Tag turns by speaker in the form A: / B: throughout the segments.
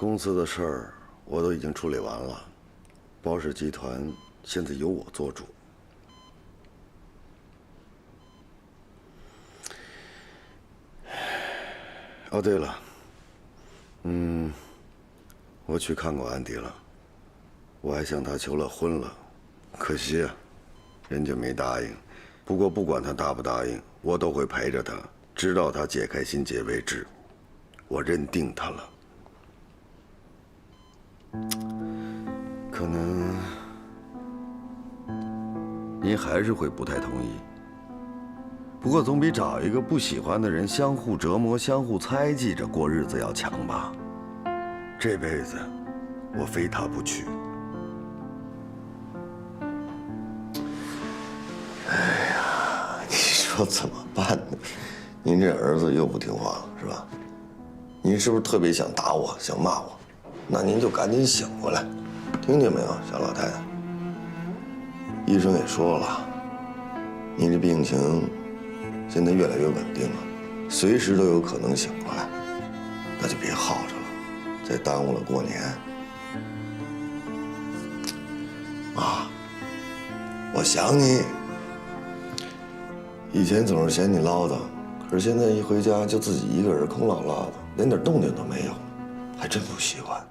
A: 公司的事儿我都已经处理完了，包氏集团现在由我做主。哦，对了，我去看过安迪了，我还向他求了婚了，可惜啊，人家没答应。不过不管他答不答应，我都会陪着他，直到他解开心结为止。我认定他了。可能您还是会不太同意。不过总比找一个不喜欢的人相互折磨、相互猜忌着过日子要强吧。这辈子，我非他不娶。
B: 哎呀，你说怎么办呢？您这儿子又不听话了，是吧？您是不是特别想打我，想骂我？那您就赶紧醒过来，听见没有，小老太太？医生也说了，您这病情现在越来越稳定了，随时都有可能醒过来，那就别耗着了，再耽误了过年。妈，我想你。以前总是嫌你唠叨，可是现在一回家就自己一个人空落落的，连点动静都没有，还真不习惯。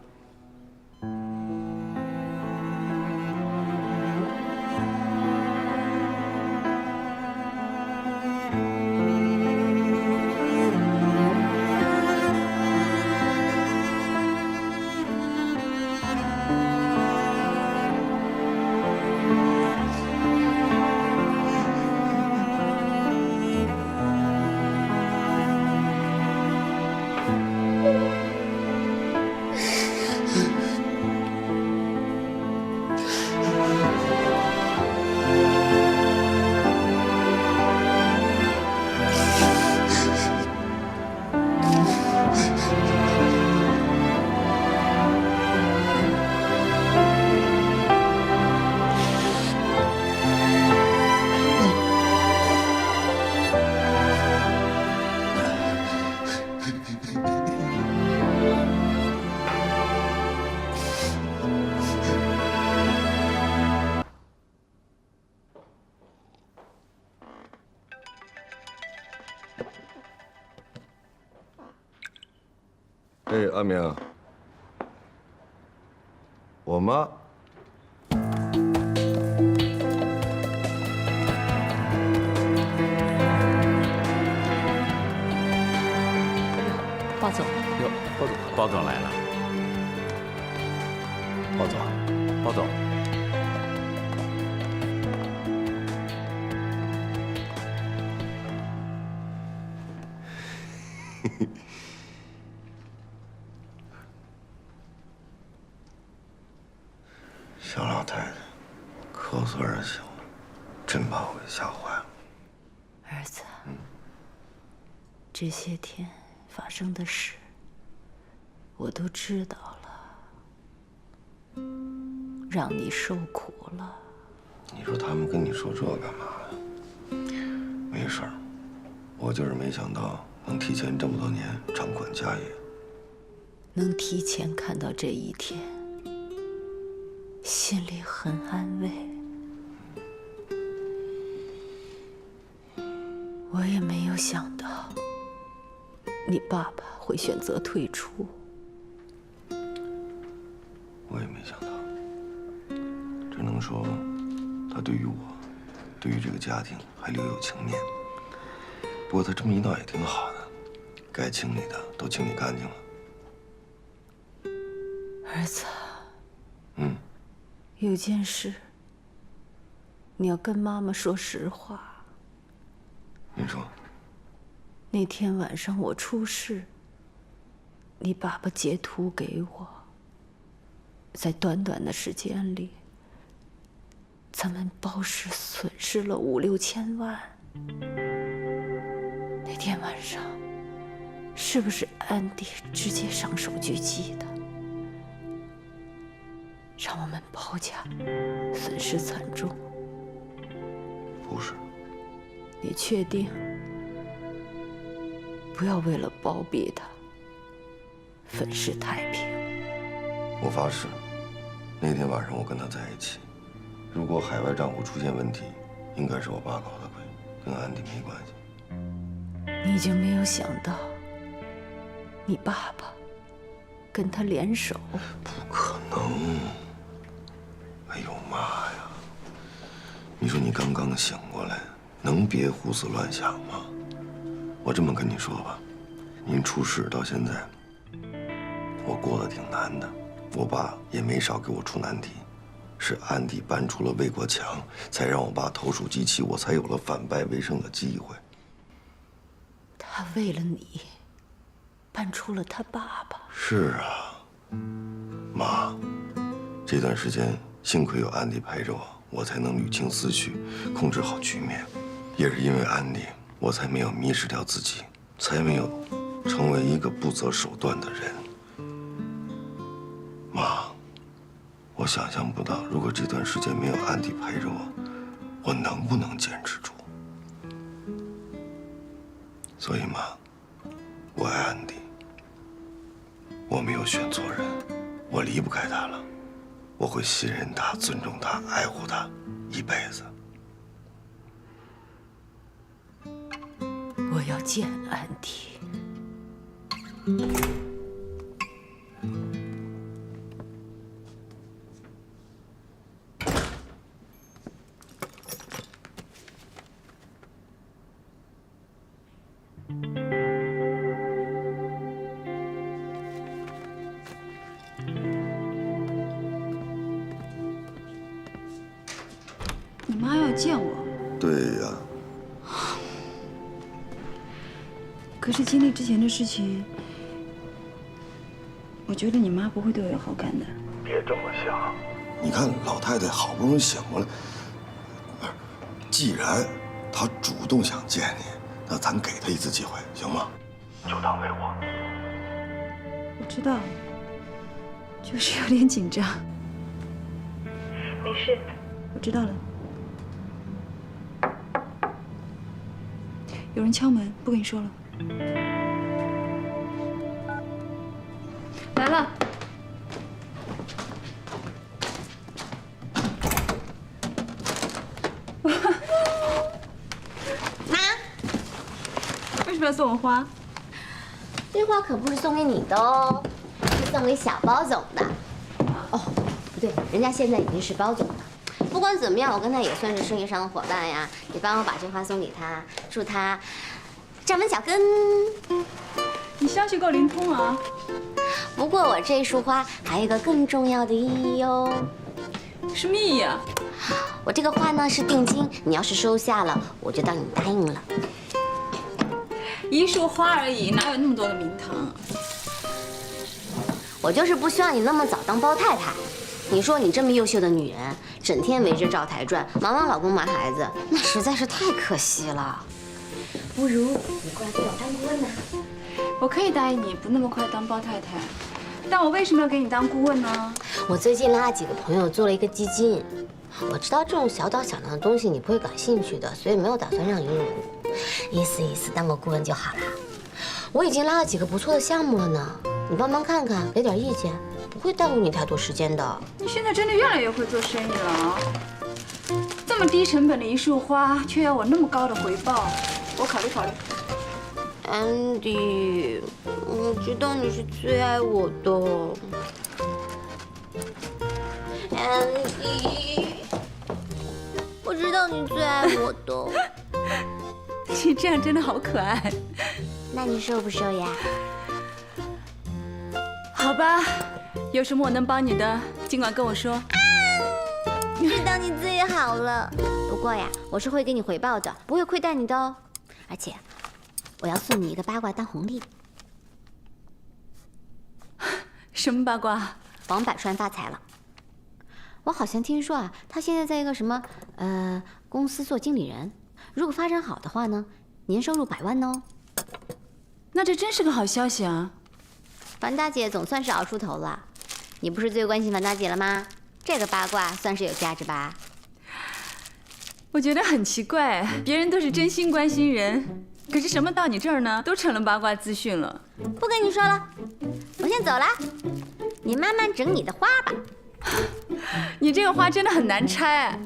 A: 哎，阿明，我妈。
C: 包总，
D: 哟，包总，包总来了。包总，包总，
B: 小老太太咳嗽而醒了，真把我给吓坏了。
C: 儿子，这些天发生的事，我都知道了，让你受苦了。
B: 你说他们跟你说这干嘛呀？没事儿，我就是没想到能提前这么多年掌管家业，
C: 能提前看到这一天，心里很安慰。我也没有想到，你爸爸会选择退出。
B: 我也没想到，只能说他对于我，对于这个家庭还留有情面。不过他这么一闹也挺好的，该清理的都清理干净了。
C: 儿子，有件事你要跟妈妈说实话。
B: 您说，
C: 那天晚上我出事，你爸爸截图给我，在短短的时间里，咱们包氏损失了5、6千万。那天晚上，是不是安迪直接上手狙击的，让我们包家损失惨重？
B: 不是。
C: 你确定？不要为了包庇他，粉饰太平。
B: 我发誓，那天晚上我跟他在一起。如果海外账户出现问题，应该是我爸搞的鬼，跟安迪没关系。
C: 你就没有想到，你爸爸跟他联手？
B: 不可能！哎呦妈呀！你说你刚刚醒过来，能别胡思乱想吗？我这么跟你说吧，您出事到现在，我过得挺难的，我爸也没少给我出难题。是安迪搬出了魏国强，才让我爸投鼠忌器，我才有了反败为胜的机会。
C: 他为了你，搬出了他爸爸。
B: 是啊，妈，这段时间幸亏有安迪陪着我，我才能捋清思绪，控制好局面。也是因为安迪，我才没有迷失掉自己，才没有成为一个不择手段的人。妈，我想象不到，如果这段时间没有安迪陪着我，我能不能坚持住？所以妈，我爱安迪，我没有选错人，我离不开他了，我会信任他、尊重他、爱护他一辈子。
C: 我要见安迪。
E: 你妈要见我，
B: 对呀，
E: 可是经历之前的事情，我觉得你妈不会对我有好感的。
B: 别这么想。你看老太太好不容易醒过来，既然她主动想见你，那咱给她一次机会，行吗？就当为我。
E: 我知道，就是有点紧张。
F: 没事。
E: 我知道了。有人敲门，不跟你说了。来了。
F: 妈，
E: 为什么要送我花？
F: 这花可不是送给你的哦，是送给小包总的。哦，不对，人家现在已经是包总了。不管怎么样，我跟他也算是生意上的伙伴呀。你帮我把这花送给他，祝他站稳脚跟。
E: 你消息够灵通啊！
F: 不过我这束花还有一个更重要的意义哟。
E: 什么意义啊？
F: 我这个花呢是定金，你要是收下了，我就当你答应了。
E: 一束花而已，哪有那么多的名堂啊？
F: 我就是不希望你那么早当包太太。你说你这么优秀的女人，整天围着赵台转，忙老公忙孩子，那实在是太可惜了。不如你过来给我当顾问呢？
E: 我可以答应你不那么快当包太太，但我为什么要给你当顾问呢？
F: 我最近拉了几个朋友做了一个基金，我知道这种小打小闹的东西你不会感兴趣的，所以没有打算让你入股，意思当个顾问就好了。我已经拉了几个不错的项目了呢，你帮忙看看，给点意见，不会耽误你太多时间的。
E: 你现在真的越来越会做生意了啊！这么低成本的一束花，却要我那么高的回报，我考虑考虑。
F: 安迪，我知道你是最爱我的。安迪，我知道你最爱我的。
E: 你这样真的好可爱。
F: 那你收不收呀？
E: 好吧，有什么我能帮你的，尽管跟我说。
F: 知道你最好了。不过呀，我是会给你回报的，不会亏待你的哦。而且，我要送你一个八卦当红利。
E: 什么八卦？
F: 王百川发财了。我好像听说啊，他现在在一个什么公司做经理人，如果发展好的话呢，年收入100万哦。
E: 那这真是个好消息啊！
F: 樊大姐总算是熬出头了。你不是最关心樊大姐了吗？这个八卦算是有价值吧？
E: 我觉得很奇怪，别人都是真心关心人，可是什么到你这儿呢，都成了八卦资讯了。
F: 不跟你说了，我先走了。你慢慢整你的花吧。
E: 你这个花真的很难拆。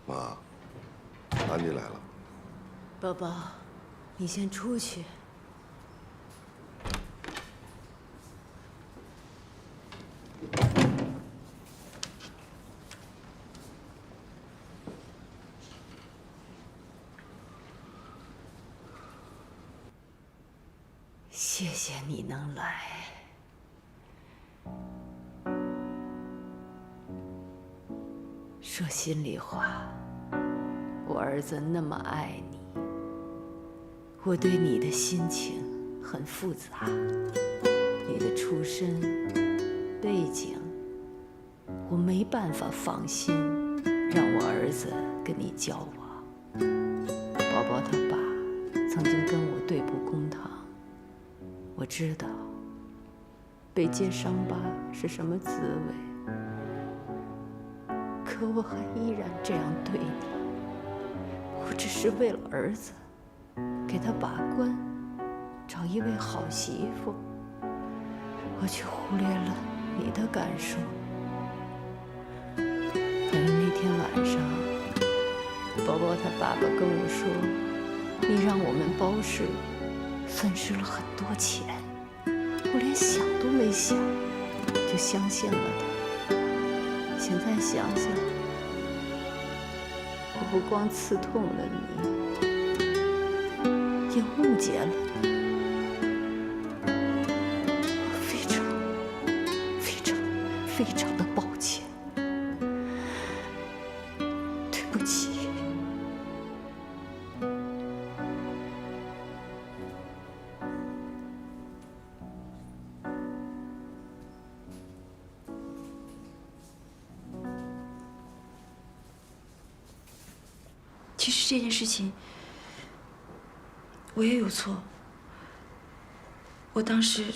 A: 妈，安迪来了。
C: 宝宝，你先出去。谢谢你能来。说心里话，我儿子那么爱你，我对你的心情很复杂。你的出身背景，我没办法放心让我儿子跟你交往。宝宝他爸曾经跟我对簿公堂，我知道被揭伤疤是什么滋味。可我还依然这样对你，我只是为了儿子，给他把关，找一位好媳妇，我却忽略了你的感受。反正那天晚上，宝宝他爸爸跟我说，你让我们包氏损失了很多钱，我连想都没想，就相信了他。现在想想，我不光刺痛了你，也误解了你。我非常的抱歉，对不起。
E: 其实这件事情，我也有错。我当时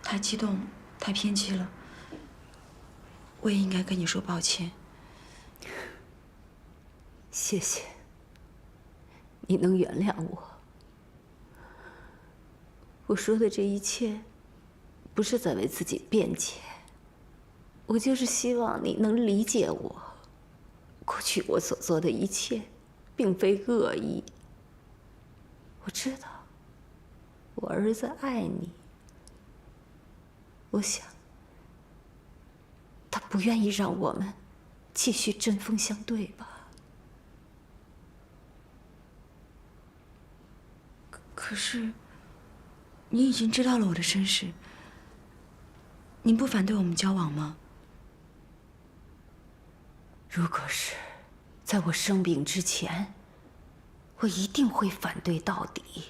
E: 太激动，太偏激了。我也应该跟你说抱歉。
C: 谢谢，你能原谅我。我说的这一切，不是在为自己辩解，我就是希望你能理解我。过去我所做的一切，并非恶意。我知道，我儿子爱你。我想，他不愿意让我们继续针锋相对吧。
E: 可是，你已经知道了我的身世，您不反对我们交往吗？
C: 如果是在我生病之前，我一定会反对到底。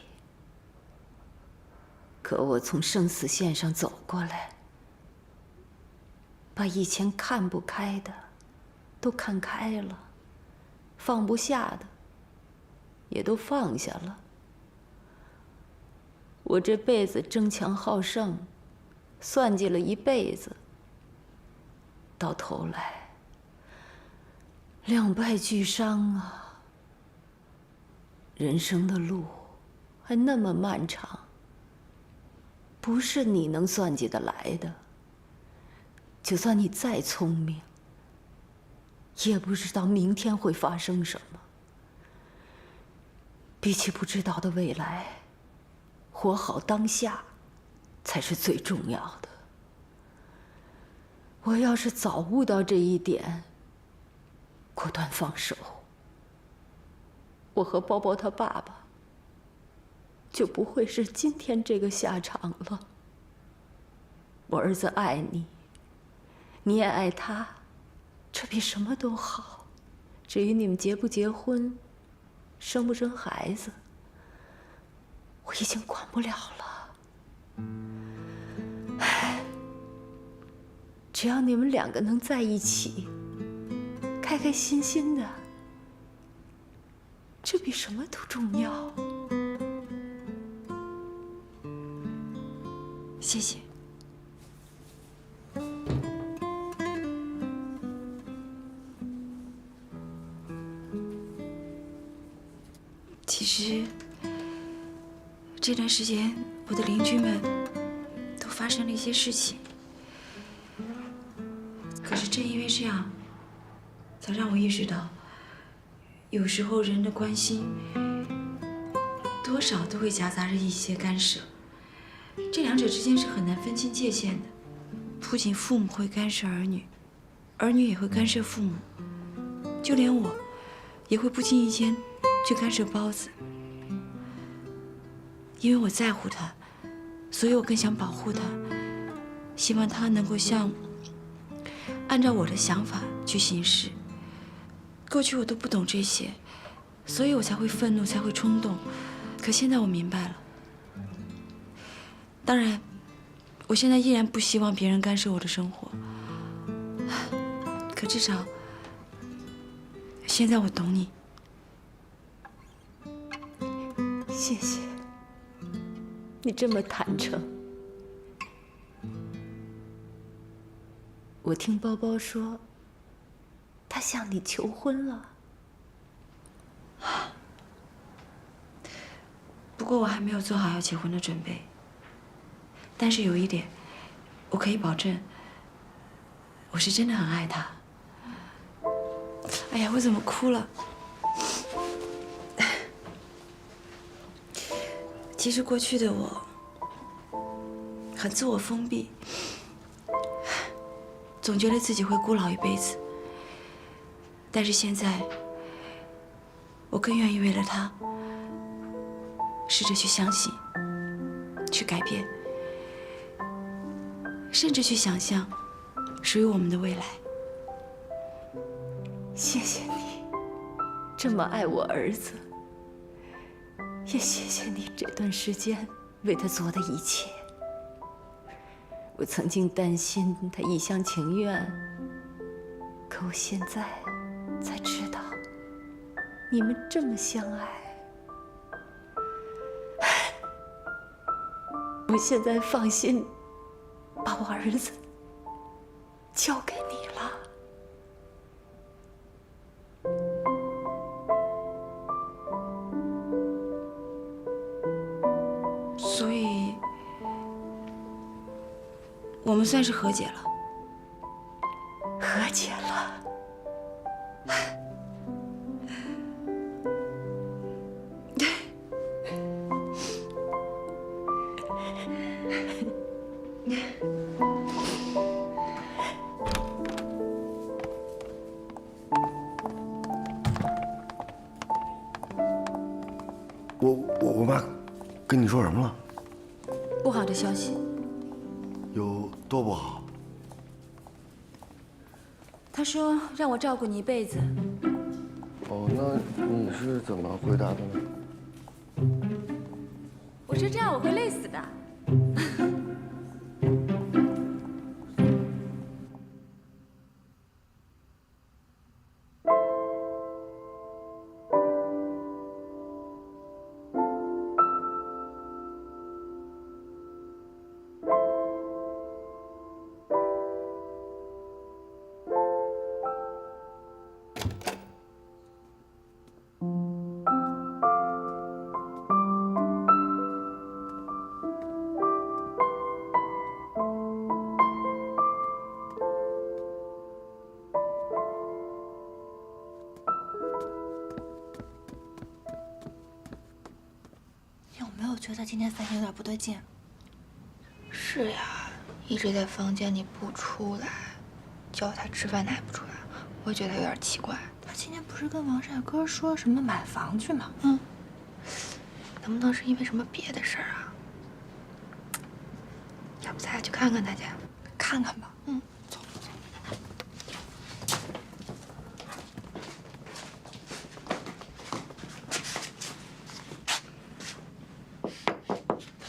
C: 可我从生死线上走过来，把以前看不开的都看开了，放不下的也都放下了。我这辈子争强好胜，算计了一辈子，到头来两败俱伤啊！人生的路还那么漫长，不是你能算计得来的。就算你再聪明，也不知道明天会发生什么。比起不知道的未来，活好当下才是最重要的。我要是早悟到这一点，果断放手，我和包包他爸爸就不会是今天这个下场了。我儿子爱你，你也爱他，这比什么都好，至于你们结不结婚，生不生孩子，我已经管不了了。唉，只要你们两个能在一起，开开心心的，这比什么都重要。
E: 谢谢。其实这段时间，我的邻居们都发生了一些事情，可是正因为这样，才让我意识到，有时候人的关心多少都会夹杂着一些干涉，这两者之间是很难分清界限的。不仅父母会干涉儿女，儿女也会干涉父母，就连我也会不经意间去干涉包子。因为我在乎他，所以我更想保护他，希望他能够按照我的想法去行事。过去我都不懂这些，所以我才会愤怒，才会冲动。可现在我明白了。当然，我现在依然不希望别人干涉我的生活，可至少现在我懂你。
C: 谢谢，你这么坦诚。我听包包说，他向你求婚了。
E: 不过我还没有做好要结婚的准备。但是有一点，我可以保证，我是真的很爱他。哎呀，我怎么哭了？其实过去的我很自我封闭，总觉得自己会孤老一辈子。但是现在，我更愿意为了他，试着去相信，去改变。甚至去想象属于我们的未来。
C: 谢谢你这么爱我儿子，也谢谢你这段时间为他做的一切。我曾经担心他一厢情愿，可我现在才知道，你们这么相爱。我现在放心把我儿子交给你了。
E: 所以，我们算是和解了。
C: 和解了。
A: 我妈跟你说什么了？
E: 不好的消息，
A: 有多不好？
E: 他说让我照顾你一辈子。
A: 哦，那你是怎么回答的呢？
E: 我说这样我会累死的。
G: 觉得今天饭店有点不对劲。
H: 是呀，一直在房间里不出来，叫他吃饭他也不出来，我觉得他有点奇怪。
G: 他今天不是跟王帅哥说什么买房去吗？
H: 能不能是因为什么别的事儿啊？要不咱俩去看看他去？
G: 看看吧。走。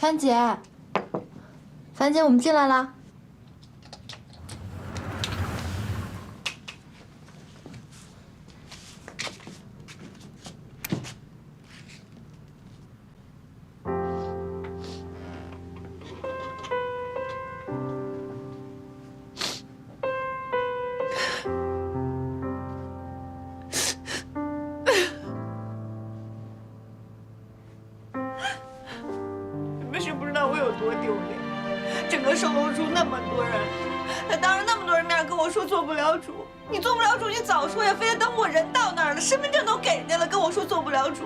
G: 樊姐，樊姐，我们进来了。
I: 你们是不知道我有多丢脸。整个售楼处那么多人，他当着那么多人面跟我说做不了主。你做不了主，你早说呀，非得等我人到那儿了，身份证都给人家了，跟我说做不了主。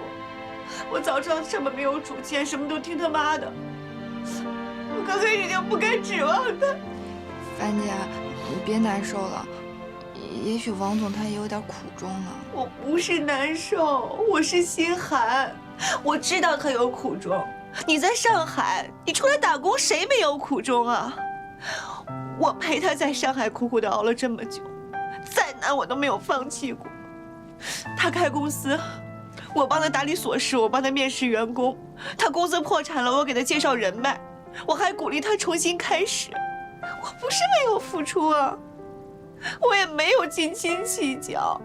I: 我早知道上面没有主见，什么都听他妈的。我刚开始就不该指望他。
H: 樊姐，你别难受了，也许王总他也有点苦衷呢。
I: 我不是难受，我是心寒。我知道他有苦衷。你在上海，你出来打工，谁没有苦衷啊？我陪他在上海苦苦的熬了这么久，再难我都没有放弃过。他开公司，我帮他打理琐事，我帮他面试员工。他公司破产了，我给他介绍人脉，我还鼓励他重新开始。我不是没有付出啊，我也没有斤斤计较。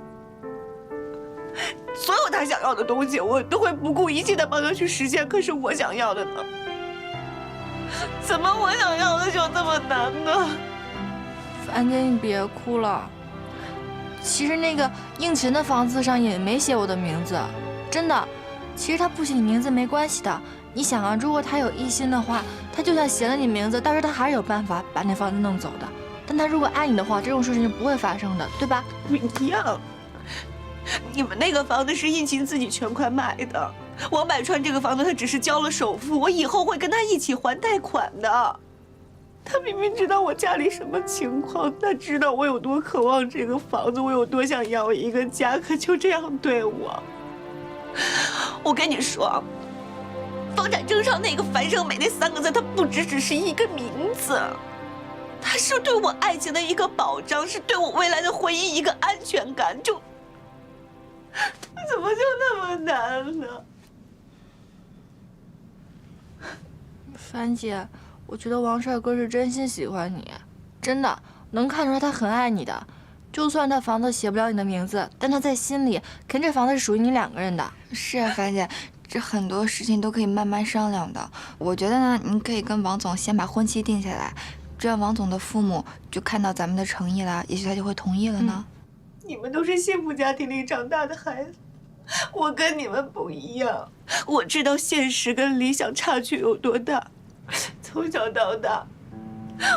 I: 所有他想要的东西，我都会不顾一切的帮他去实现。可是我想要的呢？怎么我想要的就这么难呢？
G: 樊姐，你别哭了。其实那个应勤的房子上也没写我的名字，真的。其实他不写你名字没关系的。你想啊，如果他有异心的话，他就算写了你名字，到时候他还是有办法把那房子弄走的。但他如果爱你的话，这种事情就不会发生的，对吧？
I: 不一样。你们那个房子是应勤自己全款买的，我买穿这个房子，他只是交了首付，我以后会跟他一起还贷款的。他明明知道我家里什么情况，他知道我有多渴望这个房子，我有多想要一个家，可就这样对我。我跟你说，房产证上那个樊胜美那3个字，它不只是一个名字，它是对我爱情的一个保障，是对我未来的婚姻一个安全感。怎么就那么难呢？
G: 樊姐，我觉得王帅哥是真心喜欢你，真的能看出来他很爱你的。就算他房子写不了你的名字，但他在心里，肯定这房子是属于你2个人的。
H: 是啊，樊姐，这很多事情都可以慢慢商量的。我觉得呢，您可以跟王总先把婚期定下来，这样王总的父母就看到咱们的诚意了，也许他就会同意了呢。
I: 你们都是幸福家庭里长大的孩子，我跟你们不一样。我知道现实跟理想差距有多大。从小到大，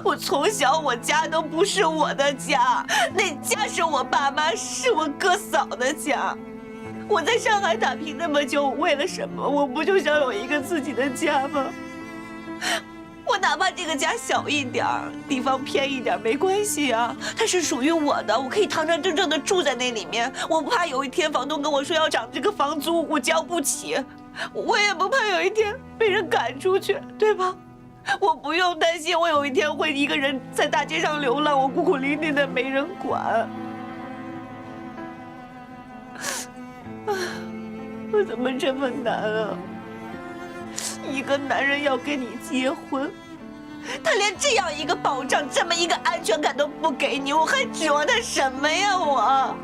I: 我家都不是我的家，那家是我爸妈，是我哥嫂的家。我在上海打拼那么久，为了什么？我不就想有一个自己的家吗？我哪怕这个家小一点儿，地方偏一点没关系啊，它是属于我的，我可以堂堂正正的住在那里面。我不怕有一天房东跟我说要涨这个房租，我交不起，我也不怕有一天被人赶出去，对吧？我不用担心我有一天会一个人在大街上流浪，我孤苦伶仃的没人管。我怎么这么难啊？一个男人要跟你结婚，他连这样一个保障，这么一个安全感都不给你，我还指望他什么呀？我，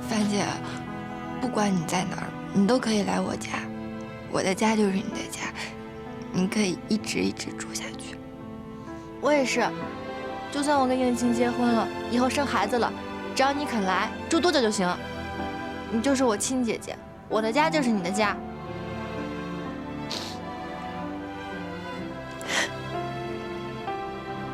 H: 樊姐，不管你在哪儿，你都可以来我家，我的家就是你的家，你可以一直住下去。
G: 我也是，就算我跟应勤结婚了，以后生孩子了，只要你肯来，住多久就行。你就是我亲姐姐，我的家就是你的家。